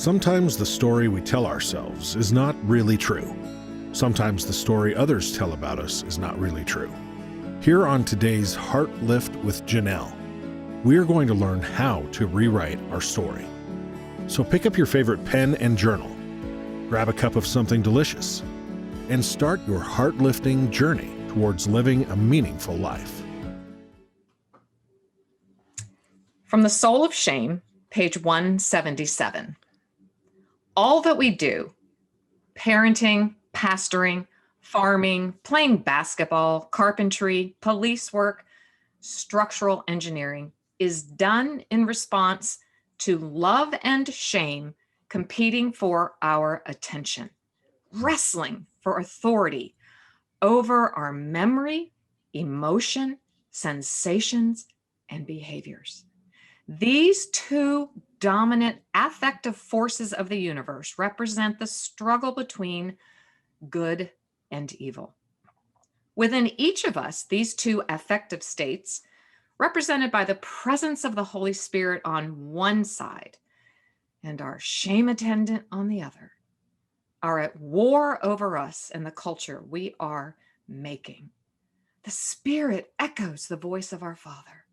Sometimes the story we tell ourselves is not really true. Sometimes the story others tell about us is not really true. Here on today's Heartlift with Janell, we are going to learn how to rewrite our story. So pick up your favorite pen and journal, grab a cup of something delicious, and start your heart-lifting journey towards living a meaningful life. From The Soul of Shame, page 177. All that we do, parenting, pastoring, farming, playing basketball, carpentry, police work, structural engineering, is done in response to love and shame competing for our attention, wrestling for authority over our memory, emotion, sensations, and behaviors. These two dominant affective forces of the universe represent the struggle between good and evil. Within each of us, these two affective states, represented by the presence of the Holy Spirit on one side and our shame attendant on the other, are at war over us and the culture we are making. The Spirit echoes the voice of our Father,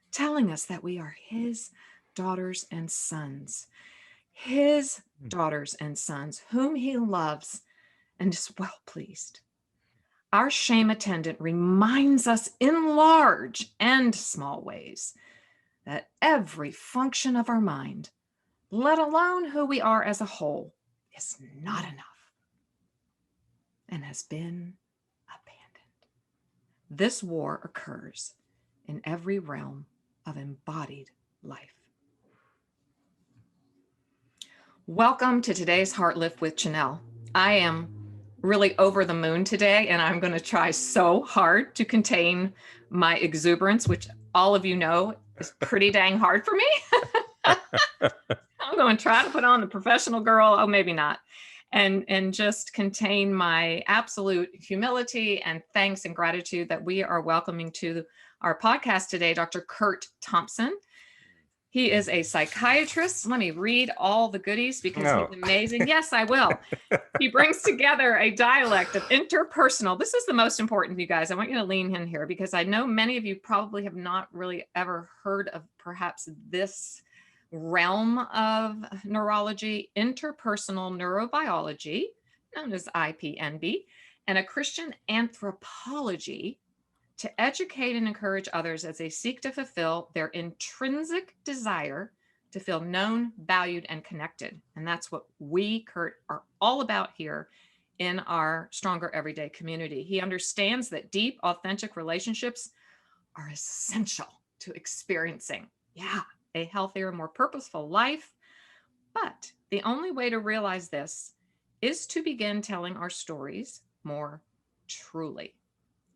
telling us that we are His daughters and sons, His daughters and sons, whom He loves and is well pleased. Our shame attendant reminds us in large and small ways that every function of our mind, let alone who we are as a whole, is not enough and has been abandoned. This war occurs in every realm of embodied life. Welcome to today's Heartlift with Janell. I am really over the moon today, and I'm going to try so hard to contain my exuberance, which all of you know is pretty dang hard for me. I'm going to try to put on the professional girl, oh, maybe not, and just contain my absolute humility and thanks and gratitude that we are welcoming to our podcast today, Dr. Curt Thompson. He is a psychiatrist. Let me read all the goodies because he's amazing. Yes, I will. He brings together a dialect of interpersonal. This is the most important, you guys. I want you to lean in here because I know many of you probably have not really ever heard of perhaps this realm of neurology, interpersonal neurobiology, known as IPNB, and a Christian anthropology to educate and encourage others as they seek to fulfill their intrinsic desire to feel known, valued, and connected. And that's what we, Curt, are all about here in our Stronger Everyday community. He understands that deep, authentic relationships are essential to experiencing, a healthier, more purposeful life. But the only way to realize this is to begin telling our stories more truly.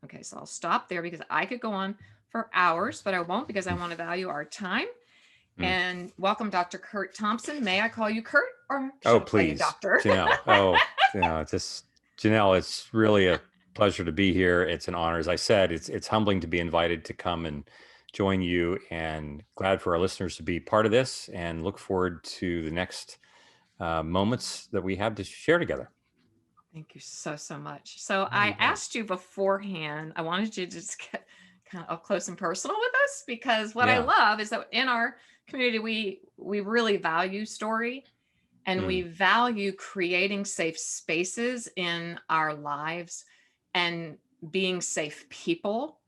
Okay, so I'll stop there because I could go on for hours, but I won't because I want to value our time. And welcome, Dr. Curt Thompson. May I call you Curt or please, Doctor? Janell. Janell, it's really a pleasure to be here. It's an honor. As I said, it's humbling to be invited to come and join you, and glad for our listeners to be part of this, and look forward to the next moments that we have to share together. Thank you so much. So I asked you beforehand, I wanted you to just get kind of up close and personal with us, because what I love is that in our community, we really value story, and we value creating safe spaces in our lives and being safe people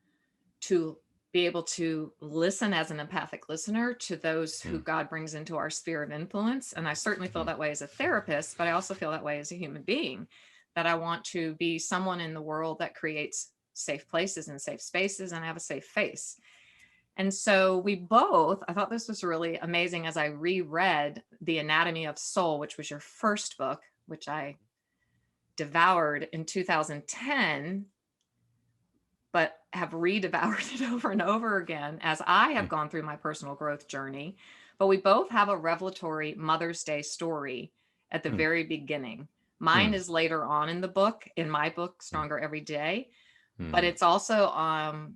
to be able to listen as an empathic listener to those who God brings into our sphere of influence. And I certainly feel that way as a therapist, but I also feel that way as a human being, that I want to be someone in the world that creates safe places and safe spaces and have a safe face. And so I thought this was really amazing as I reread The Anatomy of Soul, which was your first book, which I devoured in 2010, but have redevoured it over and over again as I have gone through my personal growth journey. But we both have a revelatory Mother's Day story at the very beginning. Mine is later on in the book, in my book, Stronger Every Day. But it's also,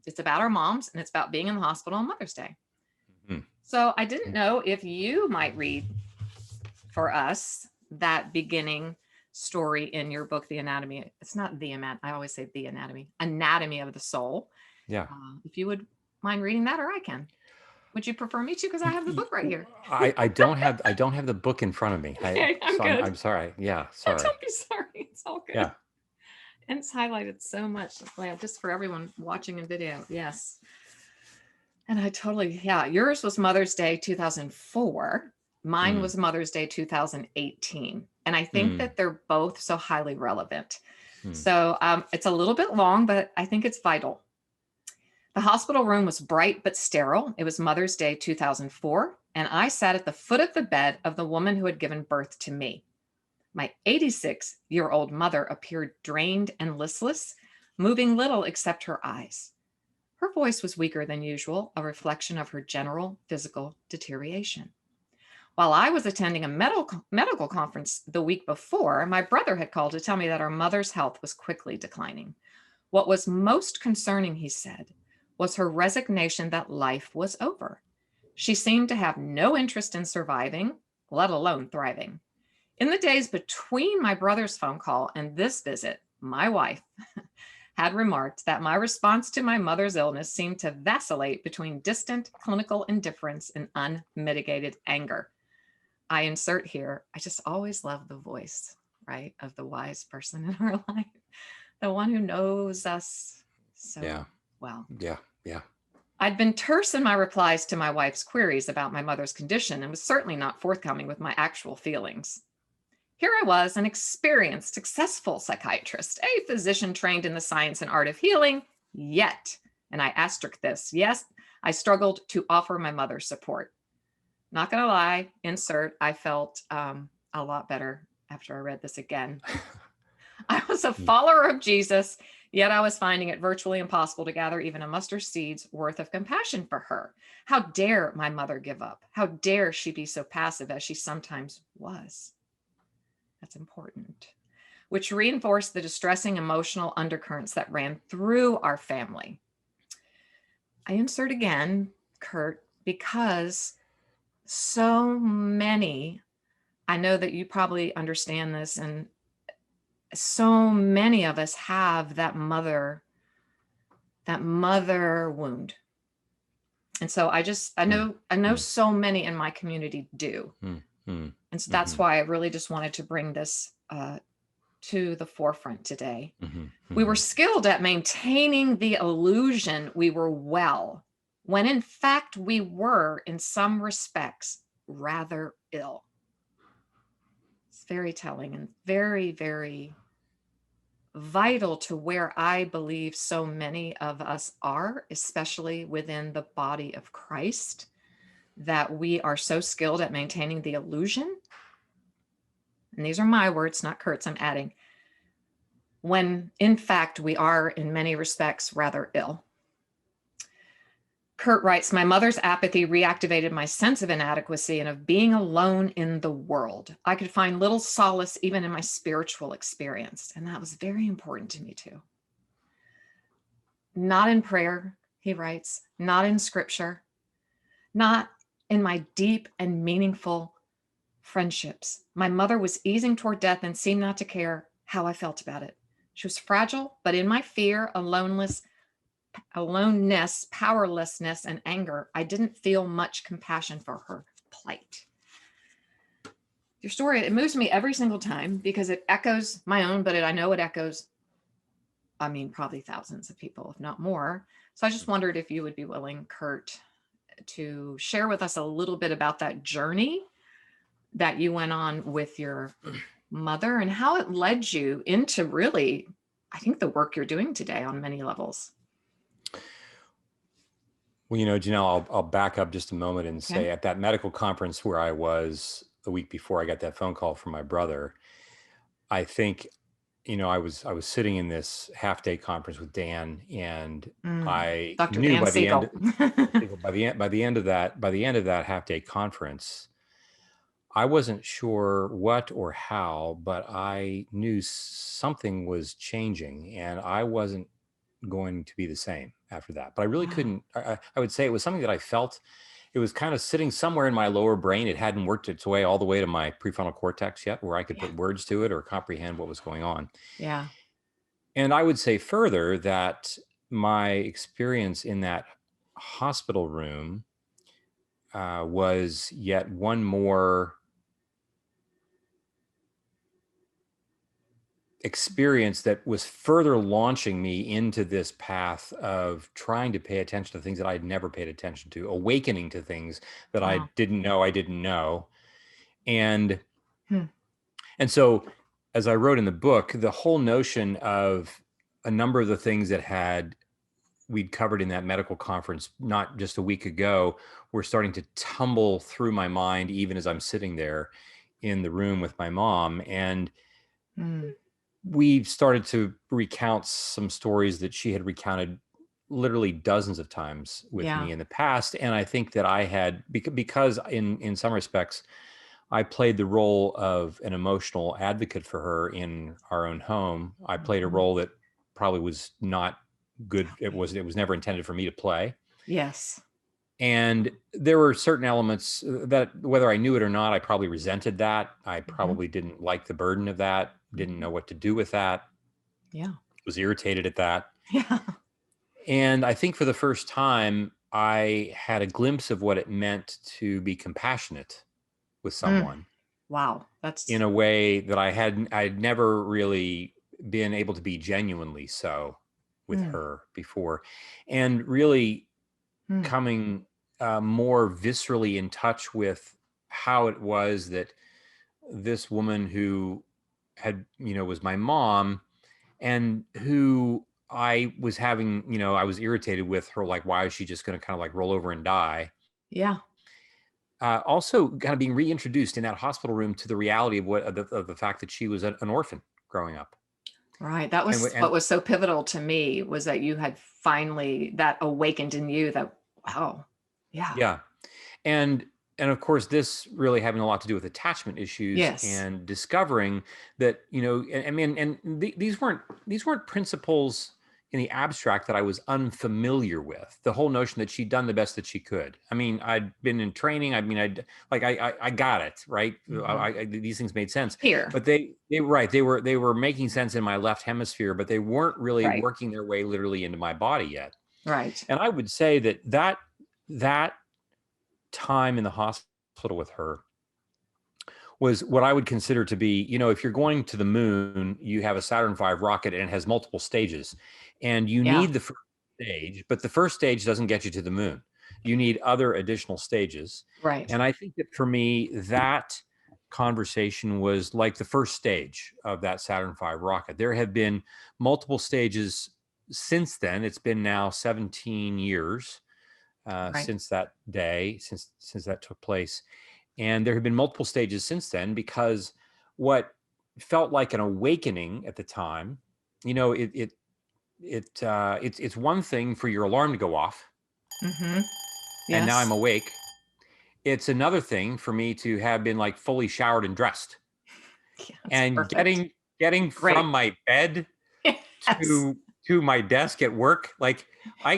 it's about our moms, and it's about being in the hospital on Mother's Day. So I didn't know if you might read for us that beginning story in your book, The Anatomy. It's not the anatomy. I always say the anatomy of the soul. Yeah. If you would mind reading that, or I can. Would you prefer me to? Because I have the book right here. I don't have the book in front of me. Okay, I'm good. I'm sorry. Yeah, Oh, sorry. don't be sorry. It's all good. Yeah. And it's highlighted so much. Just for everyone watching in video. Yes. And I totally, yeah. Yours was Mother's Day 2004. Mine was Mother's Day 2018. And I think that they're both so highly relevant. So it's a little bit long, but I think it's vital. The hospital room was bright but sterile. It was Mother's Day 2004, and I sat at the foot of the bed of the woman who had given birth to me. My 86-year-old mother appeared drained and listless, moving little except her eyes. Her voice was weaker than usual, a reflection of her general physical deterioration. While I was attending a medical conference the week before, my brother had called to tell me that our mother's health was quickly declining. What was most concerning, he said, was her resignation that life was over. She seemed to have no interest in surviving, let alone thriving. In the days between my brother's phone call and this visit, my wife had remarked that my response to my mother's illness seemed to vacillate between distant clinical indifference and unmitigated anger. I insert here, I just always love the voice, right, of the wise person in our life, the one who knows us so well. Yeah. I'd been terse in my replies to my wife's queries about my mother's condition and was certainly not forthcoming with my actual feelings. Here I was, an experienced, successful psychiatrist, a physician trained in the science and art of healing, yet, and I asterisk this, yes, I struggled to offer my mother support. Not gonna lie, insert, I felt a lot better after I read this again. I was a follower of Jesus, yet I was finding it virtually impossible to gather even a mustard seed's worth of compassion for her. How dare my mother give up? How dare she be so passive as she sometimes was? That's important. Which reinforced the distressing emotional undercurrents that ran through our family. I insert again, Curt, because so many, I know that you probably understand this, and so many of us have that mother wound. And so I know so many in my community do. And so that's why I really just wanted to bring this to the forefront today. We were skilled at maintaining the illusion we were well, when in fact we were, in some respects, rather ill. It's very telling and very, very vital to where I believe so many of us are, especially within the body of Christ, that we are so skilled at maintaining the illusion. And these are my words, not Curt's, I'm adding, when in fact we are in many respects rather ill. Curt writes, my mother's apathy reactivated my sense of inadequacy and of being alone in the world. I could find little solace even in my spiritual experience. And that was very important to me too. Not in prayer, he writes, not in scripture, not in my deep and meaningful friendships. My mother was easing toward death and seemed not to care how I felt about it. She was fragile, but in my fear, aloneness, powerlessness, and anger, I didn't feel much compassion for her plight. Your story, it moves me every single time because it echoes my own, but I know it echoes, probably thousands of people, if not more. So I just wondered if you would be willing, Curt, to share with us a little bit about that journey that you went on with your mother and how it led you into really, I think, the work you're doing today on many levels. Well, Janell, I'll back up just a moment and say at that medical conference where I was the week before I got that phone call from my brother, I think, I was sitting in this half-day conference with Dan, and I Dr. knew Dan by the end of that half-day conference, I wasn't sure what or how, but I knew something was changing, and I wasn't going to be the same after that. But I really couldn't. I would say it was something that I felt. it was kind of sitting somewhere in my lower brain. It hadn't worked its way all the way to my prefrontal cortex yet, where I could put words to it or comprehend what was going on. Yeah. And I would say further that my experience in that hospital room was yet one more experience that was further launching me into this path of trying to pay attention to things that I'd never paid attention to, awakening to things that I Wow. didn't know. And Hmm. and so, as I wrote in the book, the whole notion of a number of the things that we'd covered in that medical conference not just a week ago were starting to tumble through my mind, even as I'm sitting there in the room with my mom. And Mm. we started to recount some stories that she had recounted literally dozens of times with Yeah. me in the past. And I think that I had, because in some respects, I played the role of an emotional advocate for her in our own home. I played a Mhm. role that probably was not good. It was never intended for me to play. Yes. And there were certain elements that, whether I knew it or not, I probably resented that. I Mhm. probably didn't like the burden of that, didn't know what to do with that, Yeah. was irritated at that. Yeah. And I think for the first time, I had a glimpse of what it meant to be compassionate with someone Wow. in a way that I'd never really been able to be genuinely so with Mm. her before. And really Mm. coming more viscerally in touch with how it was that this woman who had, was my mom, and who I was having, I was irritated with her, like, why is she just going to kind of like roll over and die? Yeah. Also kind of being reintroduced in that hospital room to the reality of the fact that she was an orphan growing up. Right. That And, was what was so pivotal to me, was that you had finally, that awakened in you that, wow. Yeah. yeah. And of course, this really having a lot to do with attachment issues, Yes. and discovering that, I mean, these weren't principles in the abstract that I was unfamiliar with. The whole notion that she'd done the best that she could. I mean, I'd been in training. I mean, I got it right. Mhm. These things made sense, Here. but they were making sense in my left hemisphere, but they weren't really Right. working their way literally into my body yet. Right. And I would say that time in the hospital with her was what I would consider to be, if you're going to the moon, you have a Saturn V rocket and it has multiple stages, and you Yeah. need the first stage, but the first stage doesn't get you to the moon. You need other additional stages. Right. And I think that for me, that conversation was like the first stage of that Saturn V rocket. There have been multiple stages since then. It's been now 17 years Right. since that day, since that took place. And there have been multiple stages since then, because what felt like an awakening at the time, it's one thing for your alarm to go off, Mm-hmm. and now I'm Yes. awake. It's another thing for me to have been like fully showered and dressed, Yeah, that's and perfect. getting Great. from my bed Yes. to my desk at work. Like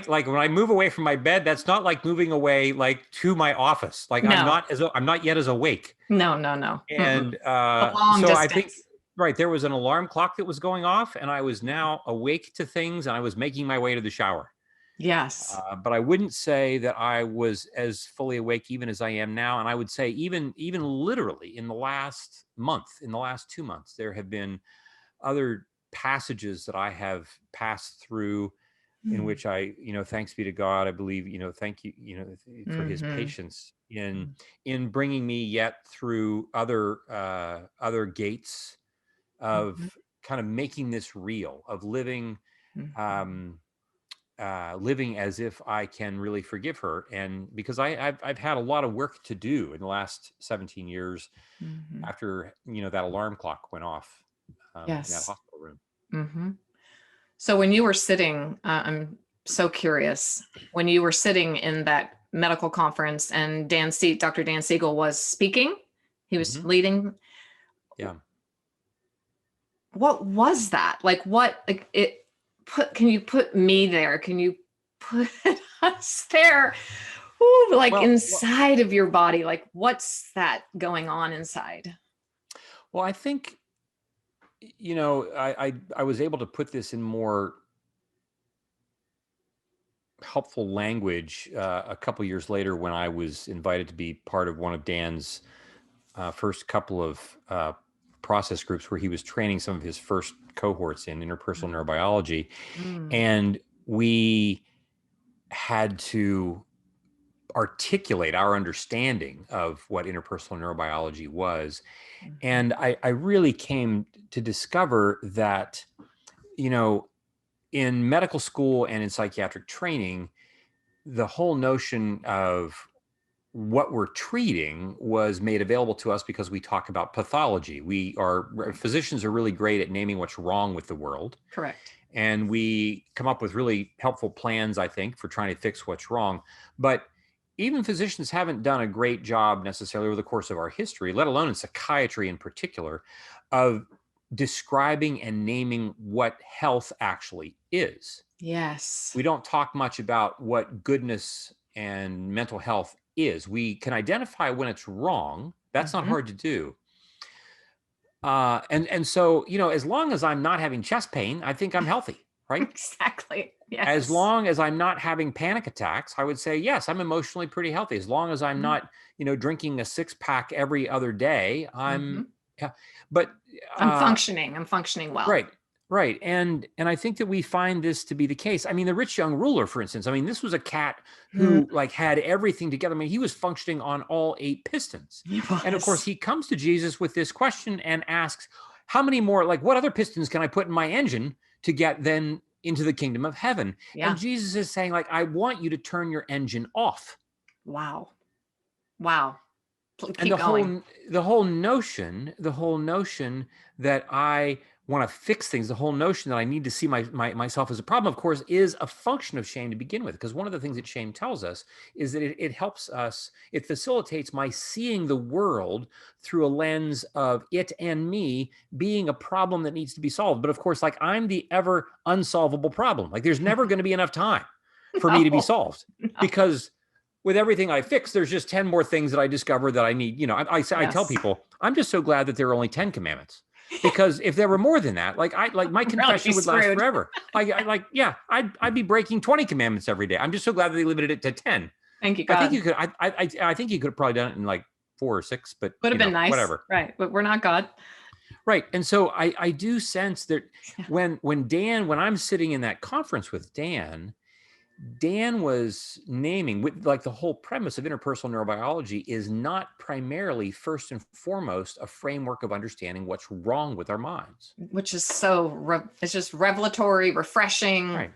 when I move away from my bed, that's not like moving away like to my office. Like No. I'm not yet as awake. No, no, no. Mm-mm. And A long so I think, distance. right, there was an alarm clock that was going off, and I was now awake to things, and I was making my way to the shower. Yes. But I wouldn't say that I was as fully awake even as I am now. And I would say even literally in the last month, in the last 2 months, there have been other passages that I have passed through in which I, thanks be to God, I believe, thank you, for his Mm-hmm. patience in bringing me yet through other gates of Mm-hmm. kind of making this real, of living, Mm-hmm. living as if I can really forgive her. And because I've had a lot of work to do in the last 17 years Mm-hmm. after, that alarm clock went off in that Yes. hospital room. Mm-hmm. So when you were sitting, I'm so curious, when you were sitting in that medical conference and Dr. Dan Siegel was speaking, he was Mhm. leading. Yeah. What was that? Like can you put me there? Can you put us there? Ooh, like Well, inside of your body, like what's that going on inside? well, I think, I was able to put this in more helpful language a couple years later when I was invited to be part of one of Dan's first couple of process groups where he was training some of his first cohorts in interpersonal neurobiology. Mm. And we had to articulate our understanding of what interpersonal neurobiology was. And I really came to discover that, in medical school and in psychiatric training, the whole notion of what we're treating was made available to us because we talk about pathology. Physicians are really great at naming what's wrong with the world. Correct. And we come up with really helpful plans, I think, for trying to fix what's wrong. But even physicians haven't done a great job necessarily over the course of our history, let alone in psychiatry in particular, of describing and naming what health actually is. Yes. We don't talk much about what goodness and mental health is. We can identify when it's wrong. That's not hard to do. And so, as long as I'm not having chest pain, I think I'm healthy, right? Exactly. Yes. As long as I'm not having panic attacks, I would say, yes, I'm emotionally pretty healthy. As long as I'm not, drinking a 6-pack every other day, yeah. But I'm functioning. I'm functioning well. Right. And I think that we find this to be the case. I mean, the rich young ruler, for instance, this was a cat who had everything together. He was functioning on all 8 pistons. And of course, he comes to Jesus with this question and asks, how many more, what other pistons can I put in my engine to get then into the kingdom of heaven? Yeah. And Jesus is saying, I want you to turn your engine off. Wow. And the whole notion that I want to fix things, the whole notion that I need to see myself as a problem, of course, is a function of shame to begin with. Because one of the things that shame tells us is that it helps us, it facilitates my seeing the world through a lens of it and me being a problem that needs to be solved. But of course, I'm the ever unsolvable problem. There's never going to be enough time for me to be solved because with everything I fix, there's just 10 more things that I discover that I need. I tell people, I'm just so glad that there are only 10 commandments, because if there were more than that, my confession would last forever. I'd be breaking 20 commandments every day. I'm just so glad that they limited it to 10. Thank you, God. I think you could. I think you could have probably done it in 4 or 6, but would have been nice. Whatever. Right, but we're not God. Right, and so I do sense that when I'm sitting in that conference with Dan was naming, the whole premise of interpersonal neurobiology is not primarily, first and foremost, a framework of understanding what's wrong with our minds. Which is it's just revelatory, refreshing,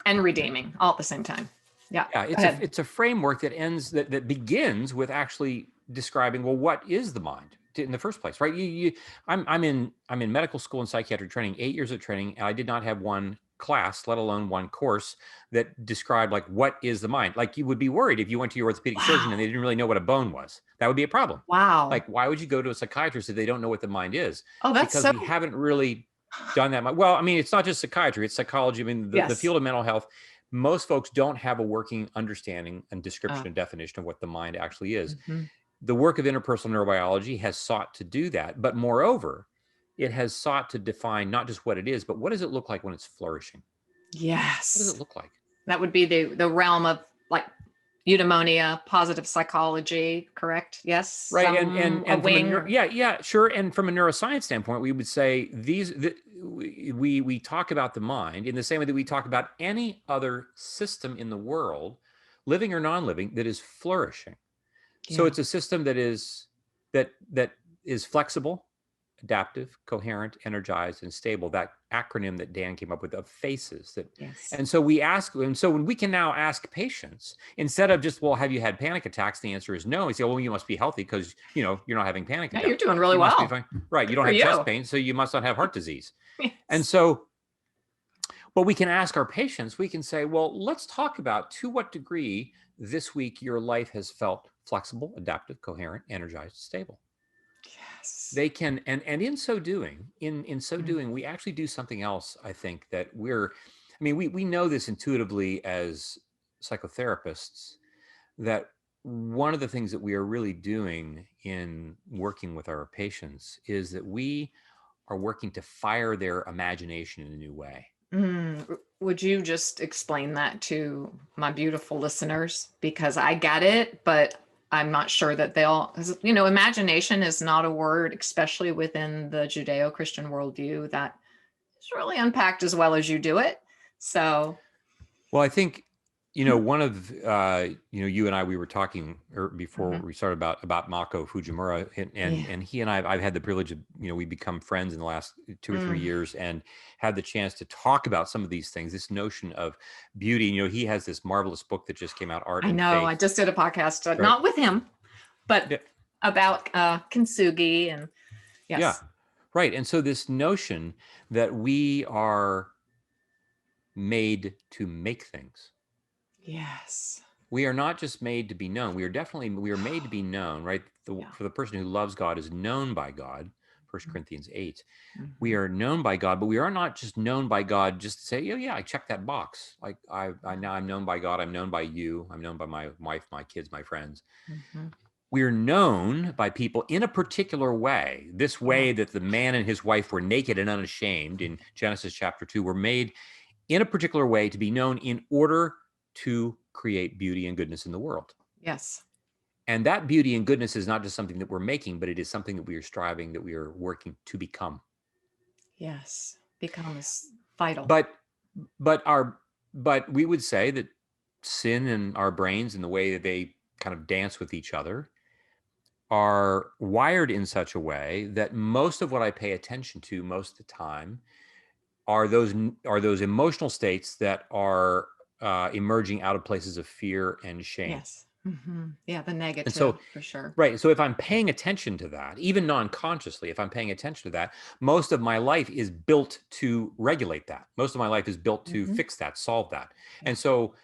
and redeeming all at the same time. Yeah. It's a framework that begins with actually describing, well, what is the mind in the first place, right? I'm in medical school and psychiatric training, 8 years of training, and I did not have one class, let alone one course, that described what is the mind. You would be worried if you went to your orthopedic surgeon and they didn't really know what a bone was. That would be a problem. Wow. Why would you go to a psychiatrist if they don't know what the mind is? Oh, that's because we haven't really done that much. Well, it's not just psychiatry, it's psychology. The field of mental health, most folks don't have a working understanding and description and definition of what the mind actually is. The work of interpersonal neurobiology has sought to do that, but moreover, it has sought to define not just what it is, but what does it look like when it's flourishing? Yes. What does it look like? That would be the realm of eudaimonia, positive psychology, correct? Yes. Right. And sure. And from a neuroscience standpoint, we would say we talk about the mind in the same way that we talk about any other system in the world, living or non-living, that is flourishing. Yeah. So it's a system that is flexible, adaptive, coherent, energized, and stable. That acronym that Dan came up with of FACES. And so when we can now ask patients, instead of just, well, have you had panic attacks? The answer is no. We say, well, you must be healthy because you're not having panic attacks. Yeah, you're doing really well. Right. You don't have chest pain, so you must not have heart disease. Yes. And so, but we can ask our patients, we can say, well, let's talk about to what degree this week your life has felt flexible, adaptive, coherent, energized, stable. Yes. They can, and in so doing, we actually do something else, I think, that we know this intuitively as psychotherapists, that one of the things that we are really doing in working with our patients is that we are working to fire their imagination in a new way. Would you just explain that to my beautiful listeners? Because I get it, but I'm not sure that they'll, 'cause, imagination is not a word, especially within the Judeo-Christian worldview, that is really unpacked as well as you do it. So, Well, I think, one of, you and I, we were talking before Mhm. we started about Mako Fujimura, Yeah. and he and I've had the privilege of, we become friends in the last 2 or 3 Mm. years and had the chance to talk about some of these things, this notion of beauty. He has this marvelous book that just came out, Art I and know. I Faith. just did a podcast, Right. not with him, but Yeah. about kintsugi and Yeah. yes. Right. And so this notion that we are made to make things. Yes. We are not just made to be known. We are made to be known, right? Yeah. For the person who loves God is known by God, 1 Mhm. Corinthians 8. We Mhm. are known by God, but we are not just known by God just to say, oh yeah, I checked that box. Like now I'm known by God. I'm known by you. I'm known by my wife, my kids, my friends. Mhm. We are known by people in a particular way. This Yeah. way that the man and his wife were naked and unashamed in Genesis chapter 2 were made in a particular way to be known in order to create beauty and goodness in the world. Yes. And that beauty and goodness is not just something that we're making, but it is something that we are striving, that we are working to become. Yes. Becomes vital. But but we would say that sin and our brains and the way that they kind of dance with each other are wired in such a way that most of what I pay attention to most of the time are those emotional states that are emerging out of places of fear and shame. Yes. Yeah, the And negative so, for sure. right. So if I'm paying attention to that, even non-consciously, if I'm paying attention to that, most of my life is built to regulate that. Most of my life is built to Mhm. fix that, solve that. Yeah. And so,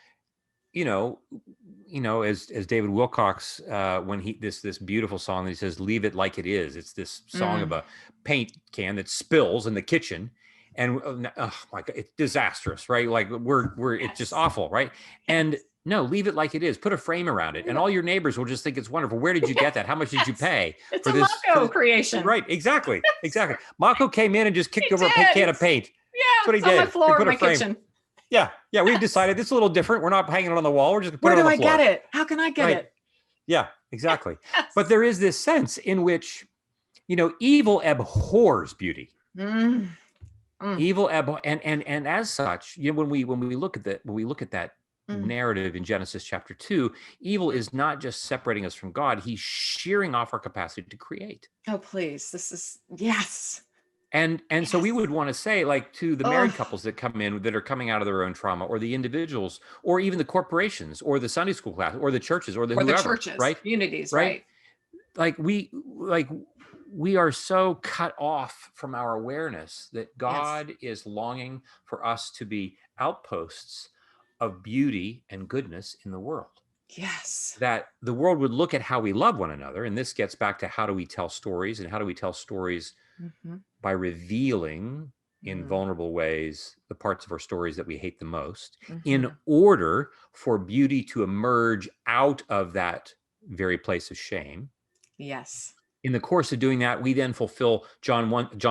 you know, as David Wilcox, when this beautiful song that he says, "Leave it like it is." It's this song of a paint can that spills in the kitchen, and oh my God, it's disastrous, right? Like it's just Yes. awful, right? And no, leave it like it is. Put a frame around it, and all your neighbors will just think it's wonderful. Where did you get that? How much did you Yes. pay It's for a this? Mako creation. Right? Exactly. Exactly. Mako came in and just kicked He over a did. can of paint. Yeah, That's what he it's on my did. floor He in put a my frame. kitchen. Yeah, we've Yes. decided this is a little different. We're not hanging it on the wall. We're just gonna put Where it on do the I floor. get it? How can I get Right. it? Yeah, exactly. Yes. But there is this sense in which, evil abhors beauty. Mm. Evil and as such, when we look at that Mm. narrative in Genesis chapter 2, evil is not just separating us from God; he's shearing off our capacity to create. Oh, please. This is yes. And so we Yes. would want to say, like, to the married Oh, couples that come in that are coming out of their own trauma, or the individuals, or even the corporations, or the Sunday school class, or the churches, or the or the whoever, churches, right? communities, Right? right? We are so cut off from our awareness that Yes. God is longing for us to be outposts of beauty and goodness in the world. Yes. That the world would look at how we love one another, and this gets back to how do we tell stories, and how do we tell stories Mhm. by revealing in Mm. vulnerable ways the parts of our stories that we hate the most, in Mhm. order for beauty to emerge out of that very place of shame. Yes. In the course of doing that, we then fulfill John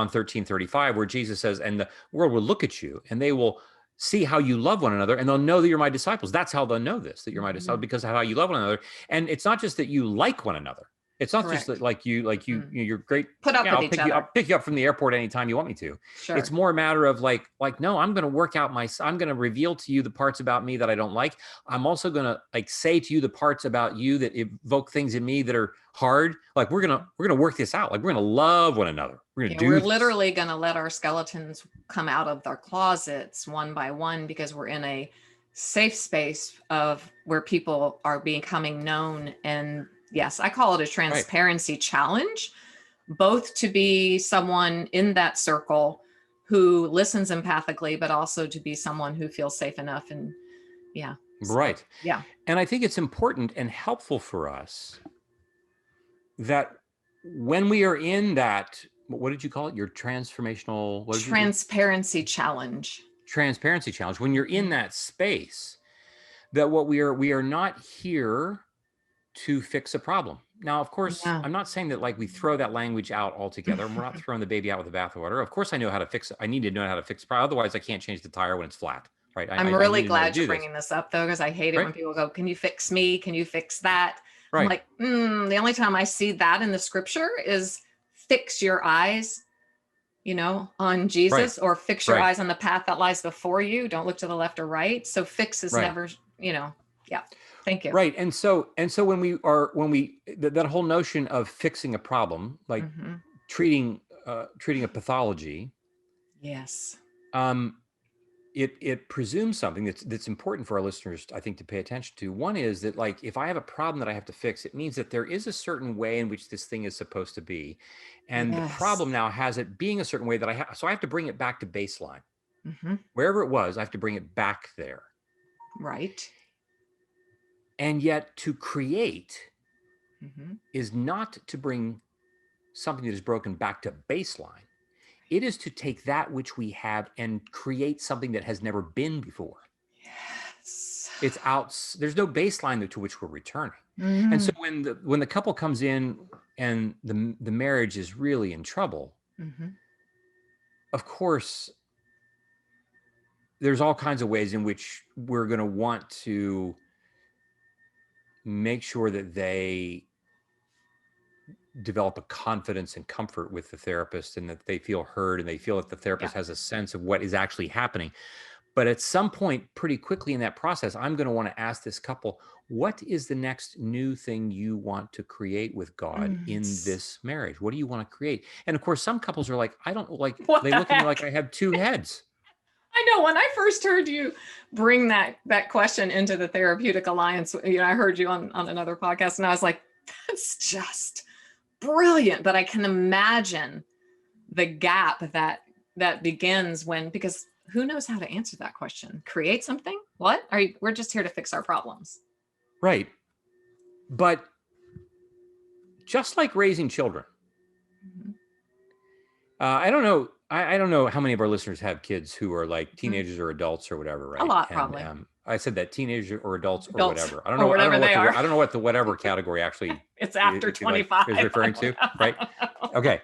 13:35, where Jesus says, and the world will look at you and they will see how you love one another, and they'll know that you're my disciples. That's how they'll know this, that you're my disciples, Mhm. because of how you love one another. And it's not just that you like one another. It's not just that Correct. you're great. Put up Yeah, with I'll each pick you other. up, pick you up from the airport anytime you want me to. Sure. It's more a matter of like, no, I'm going to work out I'm going to reveal to you the parts about me that I don't like. I'm also going to say to you the parts about you that evoke things in me that are hard. Like we're going to work this out. Like we're going to love one another. We're going to do We're this. literally going to let our skeletons come out of their closets one by one, because we're in a safe space of where people are becoming known. And yes, I call it a transparency challenge, both to be someone in that circle who listens empathically, but also to be someone who feels safe enough. And yeah. Right. Yeah. And I think it's important and helpful for us that when we are in that, what did you call it? Your transformational, Transparency challenge. Transparency challenge. When you're in that space, that we are not here to fix a problem. Now, of course, Yeah. I'm not saying that like we throw that language out altogether, and we're not throwing the baby out with the bathwater. Of course, I know how to fix it. I need to know how to fix it. Otherwise, I can't change the tire when it's flat, right? I'm I really need to know how to glad you're do this, bringing this up though, because I hate it right? when people go, "Can you fix me? Can you fix that?" I'm Right. like, the only time I see that in the scripture is fix your eyes, on Right. Jesus, or fix your Right. eyes on the path that lies before you. Don't look to the left or right. So fix is Right. never, yeah. Thank you. Right. And so that whole notion of fixing a problem, like Mm-hmm. treating a pathology, Yes. it presumes something that's important for our listeners, I think, to pay attention to. One is that, like, if I have a problem that I have to fix, it means that there is a certain way in which this thing is supposed to be, and the Yes. problem now has it being a certain way that so I have to bring it back to baseline. Mm-hmm. Wherever it was, I have to bring it back there. Right. And yet, to create Mm-hmm. is not to bring something that is broken back to baseline. It is to take that which we have and create something that has never been before. Yes. It's out. There's no baseline to which we're returning. Mm-hmm. And so when the couple comes in and the marriage is really in trouble, Mm-hmm. of course, there's all kinds of ways in which we're going to want to make sure that they develop a confidence and comfort with the therapist, and that they feel heard, and they feel that the therapist has a sense of what is actually happening. But at some point, pretty quickly in that process, I'm going to want to ask this couple, what is the next new thing you want to create with God in this marriage? What do you want to create? And of course, some couples are like, I don't like, they look at me like I have two heads. I know, when I first heard you bring that question into the Therapeutic Alliance, I heard you on another podcast, and I was like, that's just brilliant. But I can imagine the gap that begins because who knows how to answer that question? Create something? What? We're just here to fix our problems. Right. But just like raising children, Mm-hmm. I don't know. I don't know how many of our listeners have kids who are like teenagers or adults or whatever, right? A lot, And, probably. I said that, teenagers or adults or Adults, whatever. I don't or know. whatever they are. I don't know what the whatever category actually It's after 25. is referring to, right? Okay.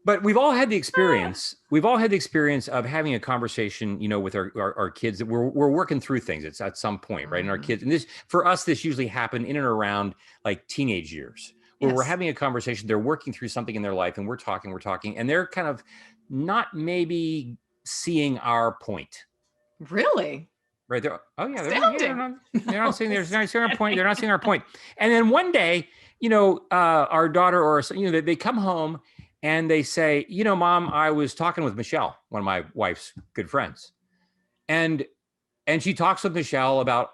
But we've all had the experience. We've all had the experience of having a conversation, with our kids, that we're working through things. It's at some point, right? And our kids, and for us, this usually happened in and around like teenage years, where we're having a conversation. They're working through something in their life, and we're talking, and they're kind of not maybe seeing our point. Really? Right there. Oh yeah, they're not seeing our point. They're not seeing our point. And then one day, our daughter or they come home and they say, Mom, I was talking with Michelle, one of my wife's good friends, and she talks with Michelle about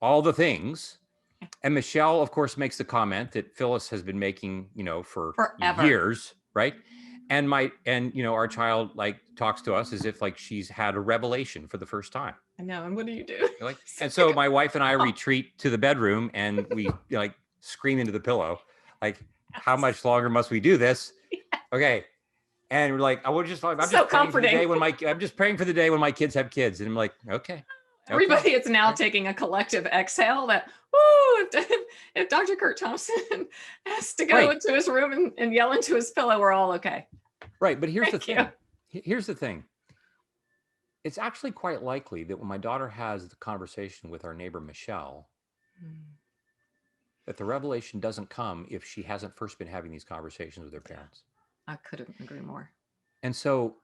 all the things. And Michelle, of course, makes the comment that Phyllis has been making, for forever, years, right? And our child like talks to us as if like she's had a revelation for the first time. I know. And what do you do? And so my wife and I retreat to the bedroom, and we like scream into the pillow, like, how much longer must we do this? Okay. And we're like, I'm just praying for the day when my kids have kids. And I'm like, okay. Everybody is now taking a collective exhale that, if Dr. Curt Thompson has to go into his room and yell into his pillow, we're all okay. Right. But here's the thing. Here's the thing. It's actually quite likely that when my daughter has the conversation with our neighbor, Michelle, that the revelation doesn't come if she hasn't first been having these conversations with her parents. I couldn't agree more. And so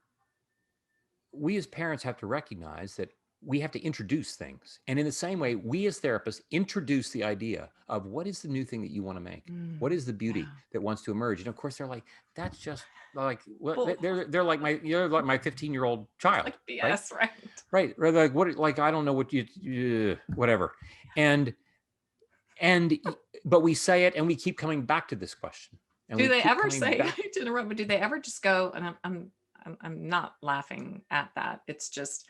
we as parents have to recognize that we have to introduce things. And in the same way, we as therapists introduce the idea of what is the new thing that you want to make? What is the beauty that wants to emerge? And of course, they're like, that's just like, they're like my 15-year-old child. Like BS, right? Right. Like, what, like, I don't know what whatever. But we say it and we keep coming back to this question. And do they ever say, to interrupt, but do they ever just go, and I'm not laughing at that. It's just,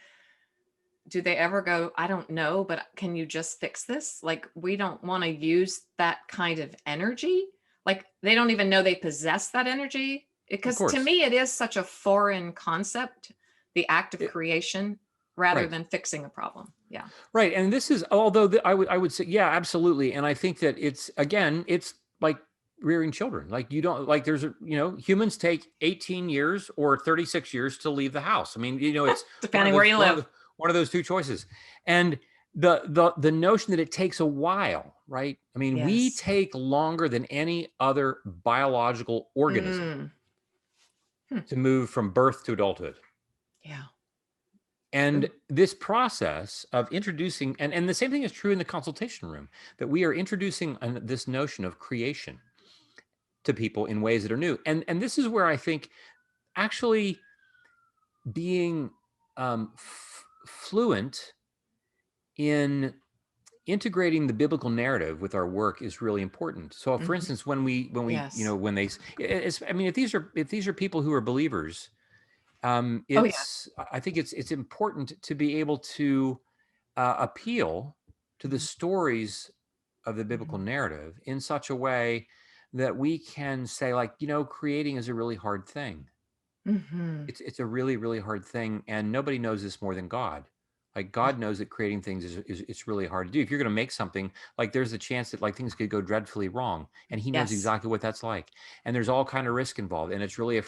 do they ever go, I don't know, but can you just fix this? Like, we don't want to use that kind of energy. Like, they don't even know they possess that energy. Because to me, it is such a foreign concept, the act of creation. rather Right. than fixing a problem. Yeah. Right. And this is, although I would say, yeah, absolutely. And I think that it's, again, it's like rearing children. Like you don't, like there's, humans take 18 years or 36 years to leave the house. I mean, it's Depending where you live. one of those two choices. And the notion that it takes a while, right? I mean, we Yes. take longer than any other biological organism to move from birth to adulthood. Yeah. And this process of introducing, and the same thing is true in the consultation room, that we are introducing this notion of creation to people in ways that are new. And this is where I think actually being fluent in integrating the biblical narrative with our work is really important. So for instance, when we, Yes. when they, I mean, if these are people who are believers, I think it's important to be able to appeal to the stories of the biblical narrative in such a way that we can say, like, creating is a really hard thing. It's a really, really hard thing, and nobody knows this more than God. Like God knows that creating things is it's really hard to do. If you're going to make something, like there's a chance that like things could go dreadfully wrong, and He knows exactly what that's like. And there's all kind of risk involved, and it's really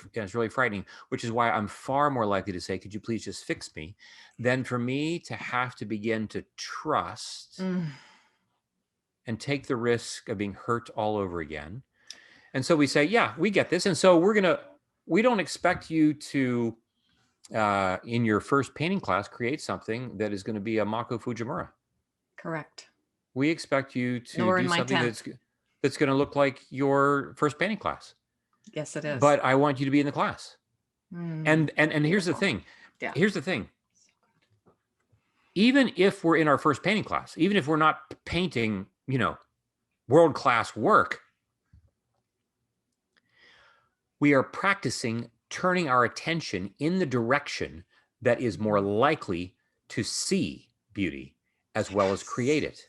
frightening. Which is why I'm far more likely to say, "Could you please just fix me," than for me to have to begin to trust and take the risk of being hurt all over again. And so we say, "Yeah, we get this," and so we don't expect you to. In your first painting class, create something that is going to be a Mako Fujimura. Correct. We expect you to Nor in do my something 10th. that's going to look like your first painting class. Yes, it is. But I want you to be in the class. And here's the thing. Yeah. Here's the thing. Even if we're in our first painting class, even if we're not painting, world-class work, we are practicing turning our attention in the direction that is more likely to see beauty as well as create it.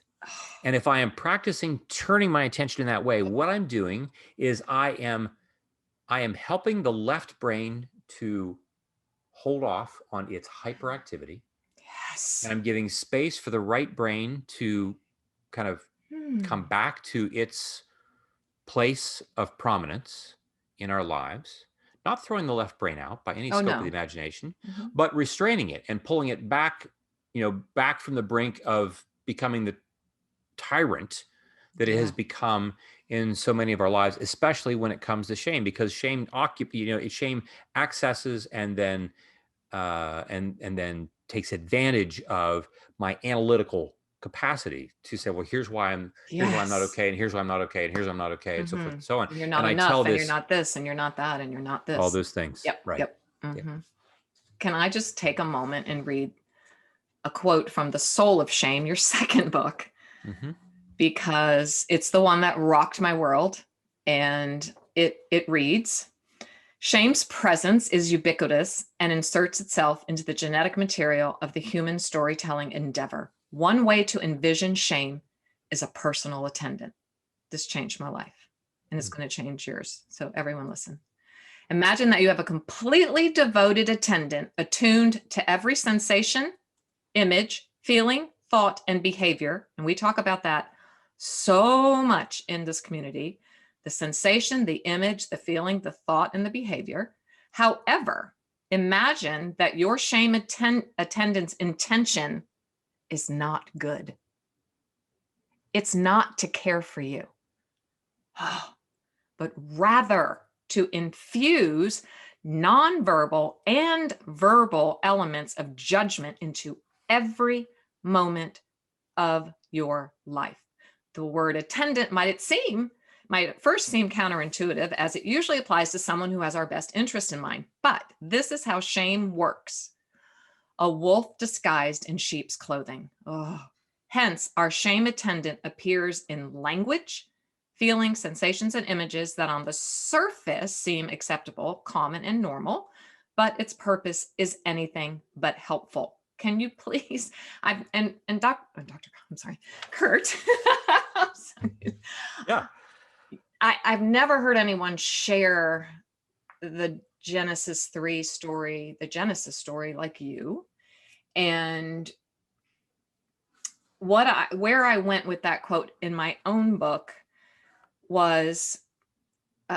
And if I am practicing turning my attention in that way, what I'm doing is I am helping the left brain to hold off on its hyperactivity. Yes. And I'm giving space for the right brain to kind of come back to its place of prominence in our lives. Not throwing the left brain out by any scope of the imagination, but restraining it and pulling it back, back from the brink of becoming the tyrant that it has become in so many of our lives, especially when it comes to shame, because shame shame accesses and then takes advantage of my analytical capacity to say, well, here's why I'm not okay, and here's why I'm not okay, and here's why I'm not okay, and so forth and so on. And you're not enough, and you're not this, and you're not that, and you're not this. All those things. Yep. Right. Yep. Can I just take a moment and read a quote from The Soul of Shame, your second book, because it's the one that rocked my world, and it reads, "Shame's presence is ubiquitous and inserts itself into the genetic material of the human storytelling endeavor. One way to envision shame is a personal attendant." This changed my life, and it's going to change yours. So everyone listen. Imagine that you have a completely devoted attendant attuned to every sensation, image, feeling, thought, and behavior. And we talk about that so much in this community. The sensation, the image, the feeling, the thought, and the behavior. However, imagine that your shame attendant's intention is not good. It's not to care for you, but rather to infuse nonverbal and verbal elements of judgment into every moment of your life. The word attendant might at first seem counterintuitive, as it usually applies to someone who has our best interest in mind. But this is how shame works. A wolf disguised in sheep's clothing. Hence, our shame attendant appears in language, feelings, sensations, and images that on the surface seem acceptable, common, and normal, but its purpose is anything but helpful. Can you please, Curt. Yeah. I've never heard anyone share the Genesis story like you. And where I went with that quote in my own book was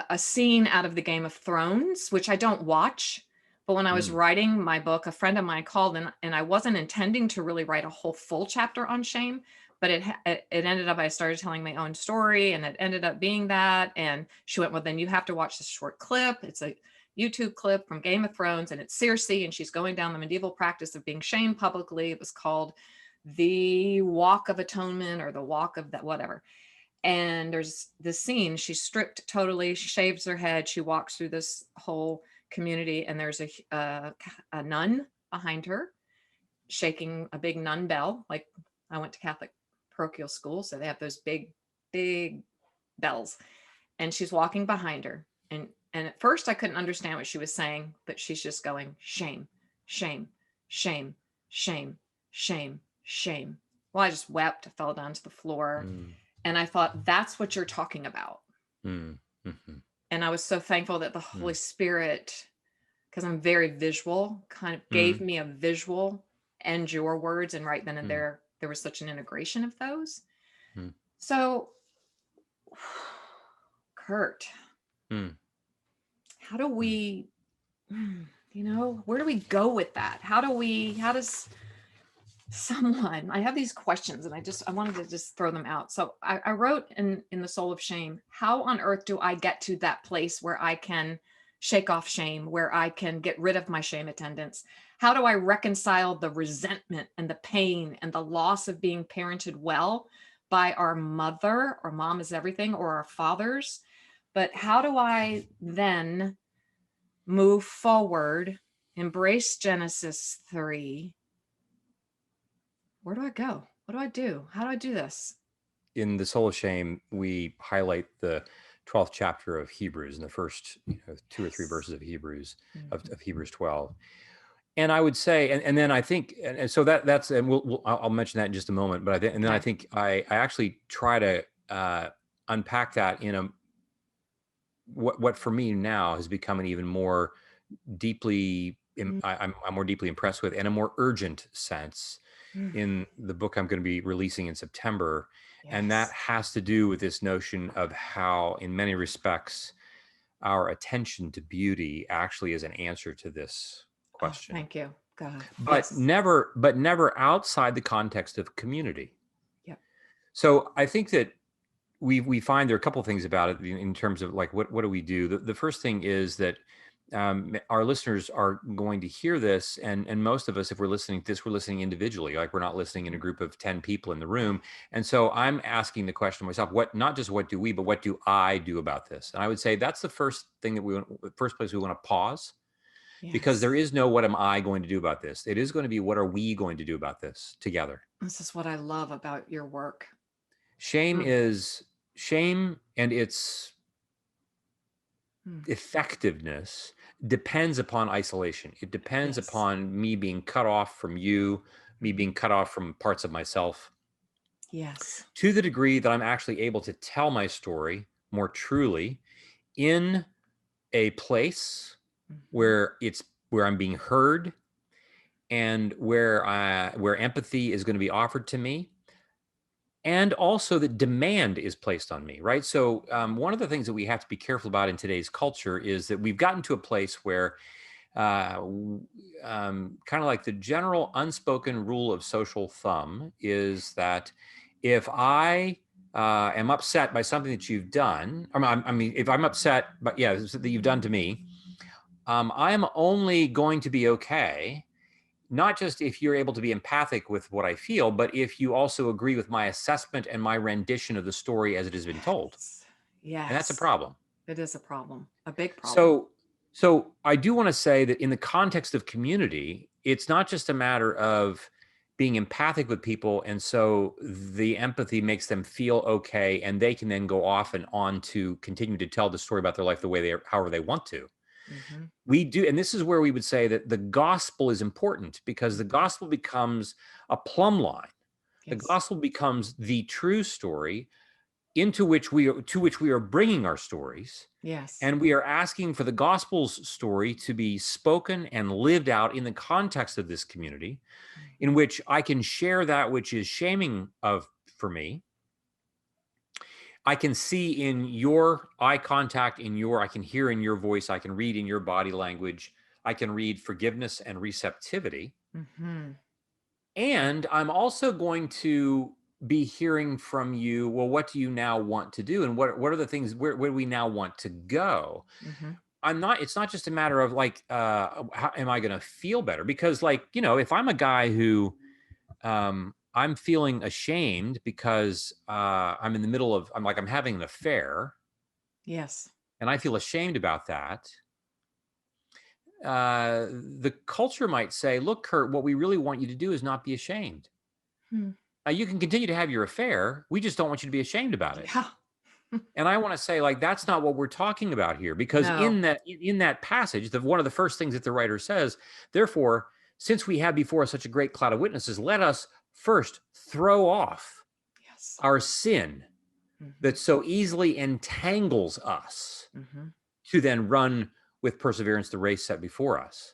a scene out of the Game of Thrones, which I don't watch. But when I was writing my book, a friend of mine called, and I wasn't intending to really write a whole full chapter on shame, but it ended up, I started telling my own story, and it ended up being that. And she went, well, then you have to watch this short clip. It's a YouTube clip from Game of Thrones, and it's Circe, and she's going down the medieval practice of being shamed publicly. It was called the Walk of Atonement, or the Walk of that, whatever. And there's this scene, she's stripped totally, she shaves her head, she walks through this whole community, and there's a nun behind her shaking a big nun bell. Like, I went to Catholic parochial school, so they have those big bells, and she's walking behind her, and at first I couldn't understand what she was saying, but she's just going, shame, shame, shame, shame, shame, shame. Well, I just wept, I fell down to the floor. And I thought, that's what you're talking about. And I was so thankful that the Holy Spirit, because I'm very visual, kind of gave me a visual and your words. And right then and there was such an integration of those. So, Curt, how do we, where do we go with that? How does someone, I have these questions, and I wanted to just throw them out. So I wrote in The Soul of Shame, how on earth do I get to that place where I can shake off shame, where I can get rid of my shame attendants? How do I reconcile the resentment and the pain and the loss of being parented well by our mother, or mom is everything, or our fathers? But how do I then move forward, embrace Genesis 3? Where do I go? What do I do? How do I do this? In The Soul of Shame, we highlight the 12th chapter of Hebrews, in the first 2 or 3 verses of Hebrews, of Hebrews 12. And I would say, and then I think, and so that's, and I'll mention that in just a moment. But then I think I actually try to unpack that in what for me now has become an even more deeply, I'm more deeply impressed with, and a more urgent sense in the book I'm going to be releasing in September. And that has to do with this notion of how, in many respects, our attention to beauty actually is an answer to this question. Thank you, God. But never outside the context of community. Yep. So I think that we find there are a couple of things about it in terms of, like, what do we do? The first thing is that our listeners are going to hear this, and most of us, if we're listening to this, we're listening individually. Like, we're not listening in a group of 10 people in the room. And so I'm asking the question to myself, not just what do we, but what do I do about this? And I would say that's the first thing the first place we want to pause, because there is no what am I going to do about this? It is going to be, what are we going to do about this together? This is what I love about your work. Shame and its effectiveness depends upon isolation. It depends upon me being cut off from you, me being cut off from parts of myself. Yes. To the degree that I'm actually able to tell my story more truly in a place where I'm being heard, and where empathy is going to be offered to me, and also that demand is placed on me, right? So one of the things that we have to be careful about in today's culture is that we've gotten to a place where kind of like the general unspoken rule of social thumb is that if I am upset by something that you've done, I mean, if I'm upset, but that you've done to me, I'm only going to be okay, not just if you're able to be empathic with what I feel, but if you also agree with my assessment and my rendition of the story as it has been told. Yes. And that's a problem. It is a problem, a big problem. So I do want to say that in the context of community, it's not just a matter of being empathic with people, and so the empathy makes them feel okay, and they can then go off and on to continue to tell the story about their life the way however they want to. We do, and this is where we would say that the gospel is important, because the gospel becomes a plumb line. The gospel becomes the true story to which we are bringing our stories. Yes. And we are asking for the gospel's story to be spoken and lived out in the context of this community, in which I can share that which is shaming for me. I can see in your eye contact, I can hear in your voice, I can read in your body language, I can read forgiveness and receptivity. Mm-hmm. And I'm also going to be hearing from you, well, what do you now want to do? And what are the things, where do we now want to go? Mm-hmm. It's not just a matter of like, how am I going to feel better? Because like, if I'm a guy who, I'm feeling ashamed because I'm in the middle of, I'm having an affair. Yes. And I feel ashamed about that. The culture might say, look, Curt, what we really want you to do is not be ashamed. Now, you can continue to have your affair. We just don't want you to be ashamed about it. Yeah. And I want to say, like, that's not what we're talking about here, because No. in that passage, one of the first things that the writer says, therefore, since we have before us such a great cloud of witnesses, let us first throw off our sin that so easily entangles us, to then run with perseverance the race set before us.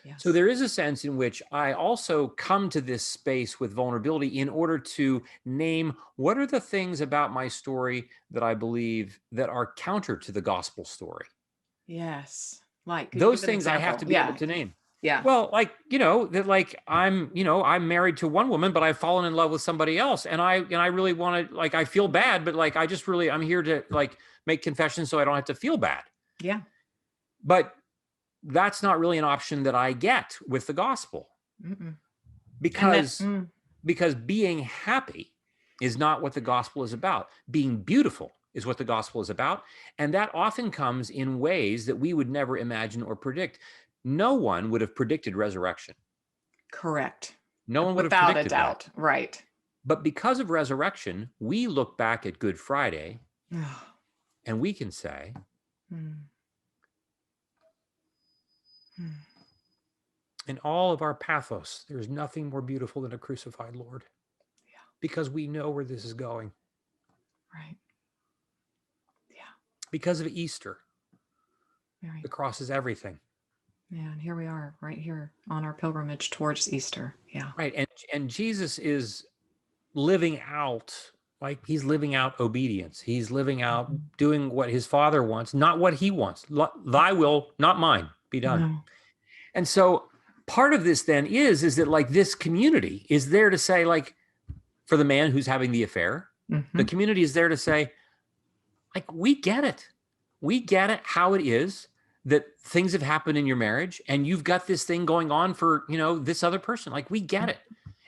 Yes. So there is a sense in which I also come to this space with vulnerability in order to name what are the things about my story that I believe that are counter to the gospel story. Yes. Like those things I have to be able to name. Yeah. Well, like, that like I'm married to one woman, but I've fallen in love with somebody else. And I really want to, like, I feel bad, but like, I'm here to like make confessions so I don't have to feel bad. Yeah. But that's not really an option that I get with the gospel. Because being happy is not what the gospel is about. Being beautiful is what the gospel is about. And that often comes in ways that we would never imagine or predict. No one would have predicted resurrection. Correct. No one would have predicted that. Without a doubt. Right. But because of resurrection, we look back at Good Friday and we can say, in all of our pathos, there's nothing more beautiful than a crucified Lord. Yeah. Because we know where this is going. Right. Yeah. Because of Easter, the cross is everything. Yeah, and here we are, right here on our pilgrimage towards Easter. Yeah. Right. And Jesus is living out, like he's living out obedience. He's living out doing what his Father wants, not what he wants. Thy will, not mine, be done. No. And so part of this then is that like this community is there to say, like, for the man who's having the affair, the community is there to say, like, we get it. We get it, how it is that things have happened in your marriage and you've got this thing going on for, this other person. Like, we get it.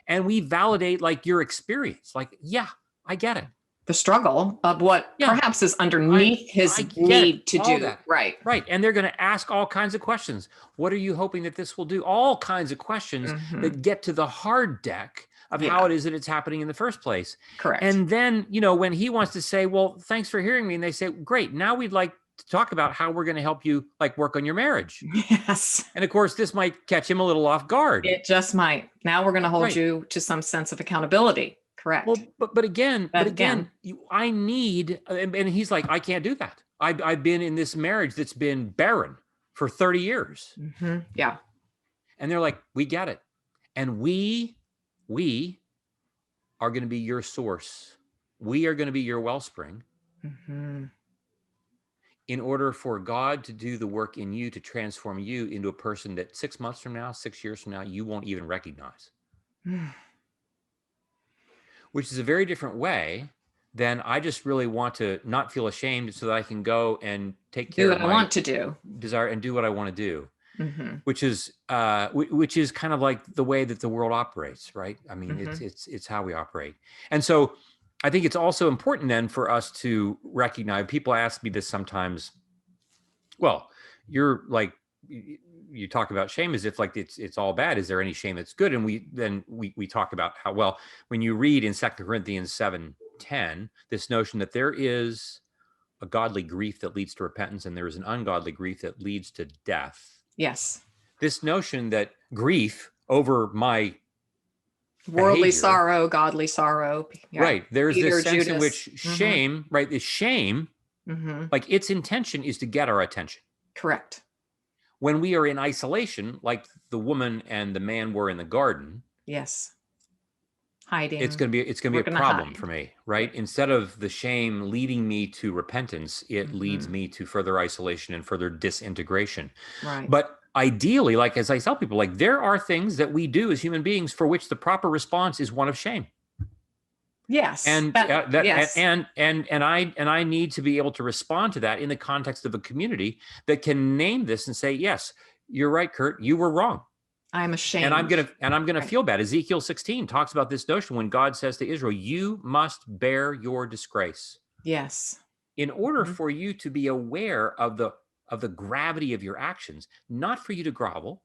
And we validate like your experience. Like, yeah, I get it. The struggle of what perhaps is underneath his need to do that. Right. Right. And they're going to ask all kinds of questions. What are you hoping that this will do? All kinds of questions that get to the hard deck of how it is that it's happening in the first place. Correct. And then, when he wants to say, well, thanks for hearing me. And they say, great, now we'd like to talk about how we're going to help you like work on your marriage. Yes. And of course, this might catch him a little off guard. It just might. Now we're going to hold you to some sense of accountability. Correct. Well, but again, I need, and he's like, I can't do that. I've been in this marriage that's been barren for 30 years. Yeah. And they're like, we get it. And we are going to be your source. We are going to be your wellspring. In order for God to do the work in you to transform you into a person that 6 months from now, 6 years from now, you won't even recognize. Which is a very different way than I just really want to not feel ashamed so that I can go and take care of my want to do desire and do what I want to do. Which is kind of like the way that the world operates, right? I mean, it's how we operate. And so I think it's also important then for us to recognize, people ask me this sometimes, well, you're like, you talk about shame as if like it's all bad. Is there any shame that's good? And we talk about how, well, when you read in 2 Corinthians 7:10, this notion that there is a godly grief that leads to repentance and there is an ungodly grief that leads to death. Yes. This notion that grief over my Worldly behavior. sorrow, godly sorrow. Yeah. Right. There's Peter, this sense in Judas. which shame, right, is shame, like its intention is to get our attention. Correct. When we are in isolation, like the woman and the man were in the garden, Yes. Hiding. it's going to be a problem for me, right? Instead of the shame leading me to repentance, it leads me to further isolation and further disintegration. Right. But ideally, like as I tell people, like there are things that we do as human beings for which the proper response is one of shame. Yes. And yes. and I need to be able to respond to that in the context of a community that can name this and say, yes, you're right, Curt, you were wrong. I'm ashamed. And I'm gonna feel bad. Ezekiel 16 talks about this notion when God says to Israel, you must bear your disgrace. Yes. In order for you to be aware of the gravity of your actions, not for you to grovel,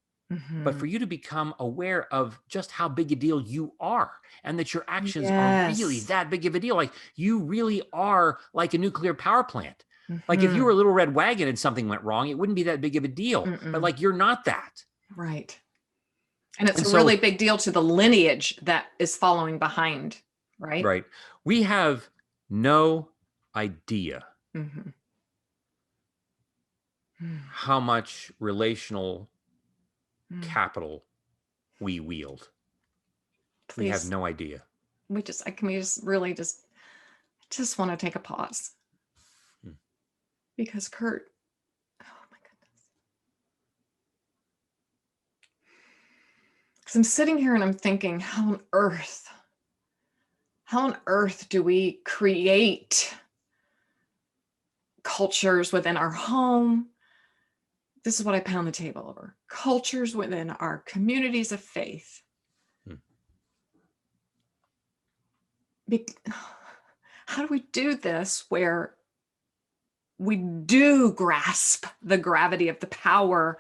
but for you to become aware of just how big a deal you are, and that your actions are really that big of a deal. Like you really are like a nuclear power plant. Like if you were a little red wagon and something went wrong, it wouldn't be that big of a deal. But like you're not that. Right. And it's a really big deal to the lineage that is following behind, right? Right. We have no idea how much relational capital we wield. Please. We have no idea. We just want to take a pause. Because Curt, oh my goodness. Because I'm sitting here and I'm thinking, how on earth do we create cultures within our home? This is what I pound the table over. Cultures within our communities of faith. How do we do this where we do grasp the gravity of the power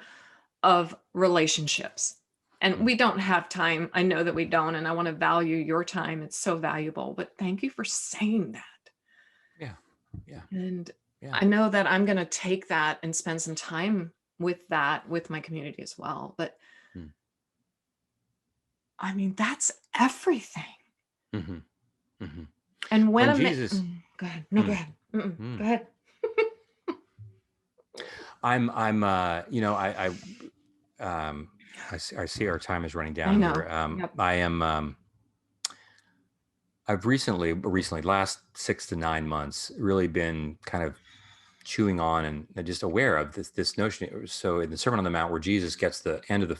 of relationships? And we don't have time. I know that we don't, and I want to value your time. It's so valuable, but thank you for saying that. Yeah. And I know that I'm going to take that and spend some time with that, with my community as well. But I mean, that's everything. And when Jesus, go ahead. No, go ahead. Go ahead. I see our time is running down here. I've recently, last 6 to 9 months, really been kind of chewing on and just aware of this notion. So in the Sermon on the Mount, where Jesus gets the end of the,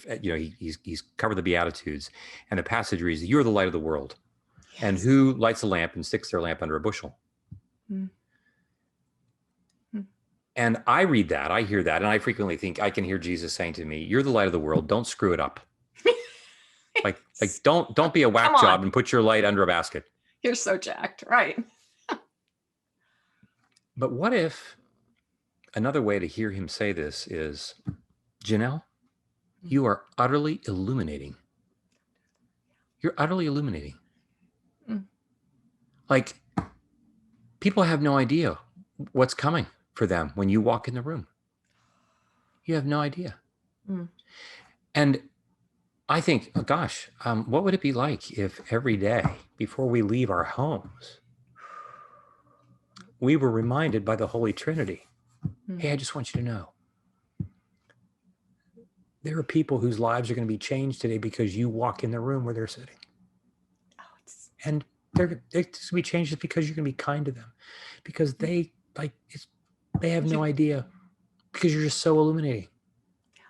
he's covered the Beatitudes, and the passage reads, "You are the light of the world, and who lights a lamp and sticks their lamp under a bushel?" And I read that, I hear that, and I frequently think I can hear Jesus saying to me, "You're the light of the world. Don't screw it up. like don't be a whack job and put your light under a basket." You're so jacked, right? But what if another way to hear him say this is, Janell, you are utterly illuminating. You're utterly illuminating. Like, people have no idea what's coming for them when you walk in the room. You have no idea. And I think, oh gosh, what would it be like if every day before we leave our homes, we were reminded by the Holy Trinity, hey, I just want you to know, there are people whose lives are going to be changed today because you walk in the room where they're sitting. And they're going to be changed just because you're going to be kind to them, because they have no idea, because you're just so illuminating.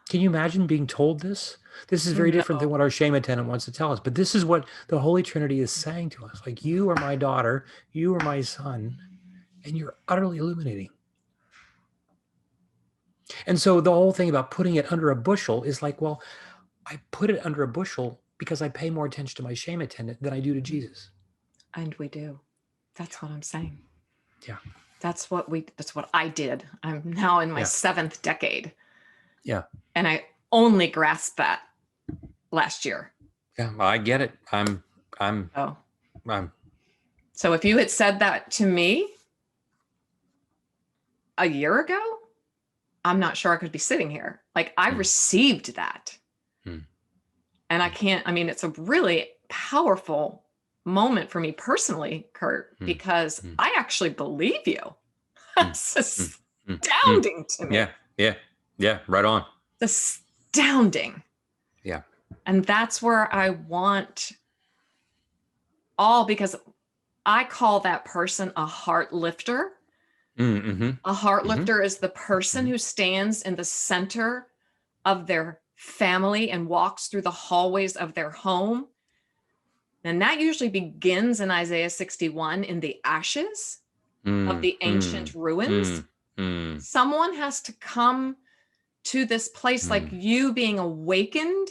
Can you imagine being told this? This is very different than what our shame attendant wants to tell us, but this is what the Holy Trinity is saying to us. Like, you are my daughter, you are my son, and you're utterly illuminating. And so the whole thing about putting it under a bushel is like, well, I put it under a bushel because I pay more attention to my shame attendant than I do to Jesus. And we do. That's what I'm saying. Yeah. That's what I did. I'm now in my 7th decade. Yeah. And I only grasped that last year. Yeah, I get it. So if you had said that to me a year ago, I'm not sure I could be sitting here. Like, I received that. And I can't, it's a really powerful moment for me personally, Curt, because I actually believe you. It's astounding to me. Yeah. Right on. It's astounding. Yeah. And that's where I want because I call that person a heart lifter. A heart lifter is the person who stands in the center of their family and walks through the hallways of their home. And that usually begins in Isaiah 61 in the ashes of the ancient ruins. Someone has to come to this place like you being awakened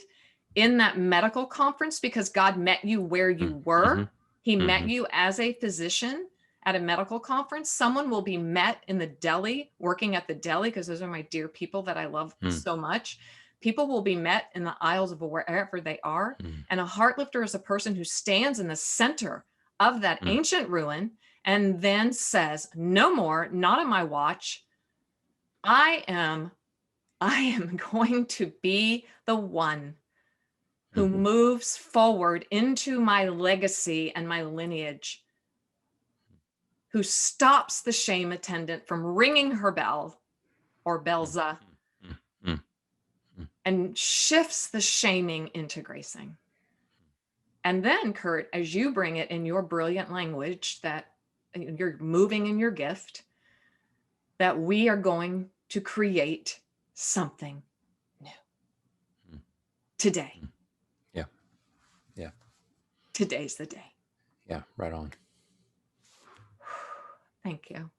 in that medical conference because God met you where you were. He met you as a physician at a medical conference. Someone will be met in the deli, working at the deli, because those are my dear people that I love so much. People will be met in the aisles of wherever they are. And a heart lifter is a person who stands in the center of that ancient ruin and then says, no more, not on my watch. I am going to be the one who moves forward into my legacy and my lineage, who stops the shame attendant from ringing her bell or belza and shifts the shaming into gracing. And then, Curt, as you bring it in your brilliant language that you're moving in your gift, that we are going to create something new today. Yeah. Today's the day. Yeah. Right on. Thank you.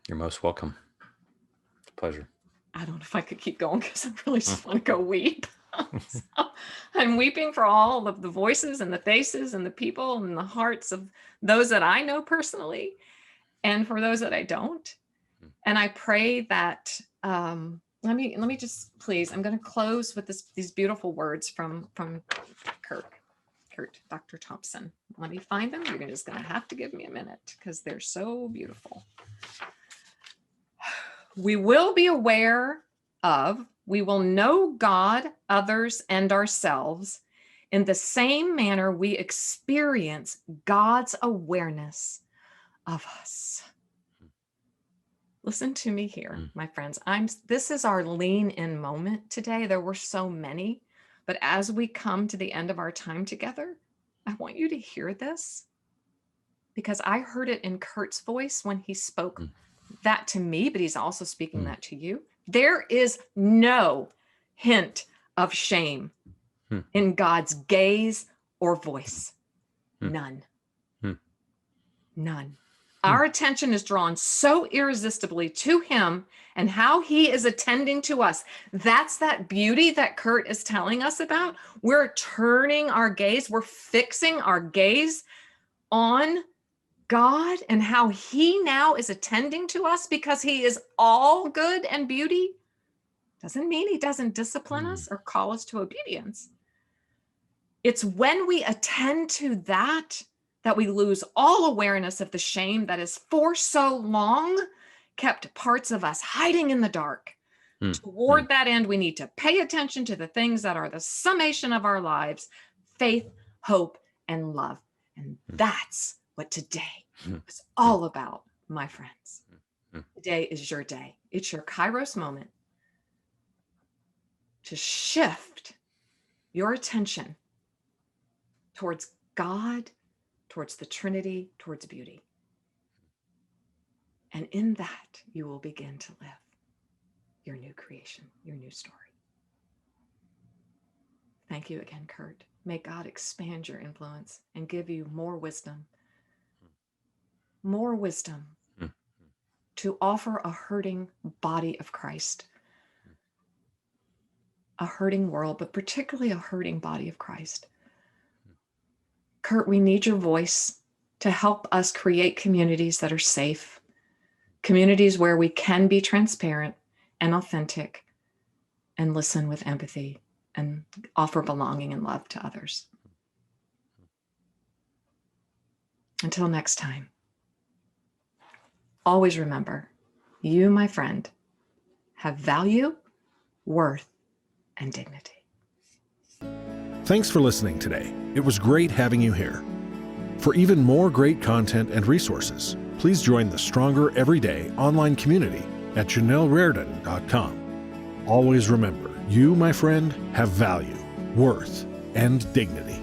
You're most welcome. It's a pleasure. I don't know if I could keep going because I really just want to go weep. So I'm weeping for all of the voices and the faces and the people and the hearts of those that I know personally and for those that I don't. And I pray that let me just please, I'm going to close with these beautiful words from Curt, Dr. Thompson. Let me find them. You're just going to have to give me a minute because they're so beautiful. We will be aware of, we will know God, others, and ourselves in the same manner we experience God's awareness of us. Listen to me here, my friends. This is our lean in moment today. There were so many, but as we come to the end of our time together, I want you to hear this because I heard it in Curt's voice when he spoke that to me, but he's also speaking that to you. There is no hint of shame in God's gaze or voice. None. None. Our attention is drawn so irresistibly to him and how he is attending to us. That's that beauty that Curt is telling us about. We're turning our gaze, we're fixing our gaze on God and how he now is attending to us because he is all good and beauty. Doesn't mean he doesn't discipline us or call us to obedience. It's when we attend to that we lose all awareness of the shame that has for so long kept parts of us hiding in the dark. Toward that end, we need to pay attention to the things that are the summation of our lives, faith, hope, and love. And that's what today is all about, my friends. Today is your day. It's your Kairos moment to shift your attention towards God, towards the Trinity, towards beauty. And in that, you will begin to live your new creation, your new story. Thank you again, Curt. May God expand your influence and give you more wisdom to offer a hurting body of Christ, a hurting world, but particularly a hurting body of Christ. Curt, we need your voice to help us create communities that are safe, communities where we can be transparent and authentic and listen with empathy and offer belonging and love to others. Until next time, always remember, you, my friend, have value, worth, and dignity. Thanks for listening today. It was great having you here. For even more great content and resources, please join the Stronger Everyday online community at janellreardon.com. Always remember, you, my friend, have value, worth, and dignity.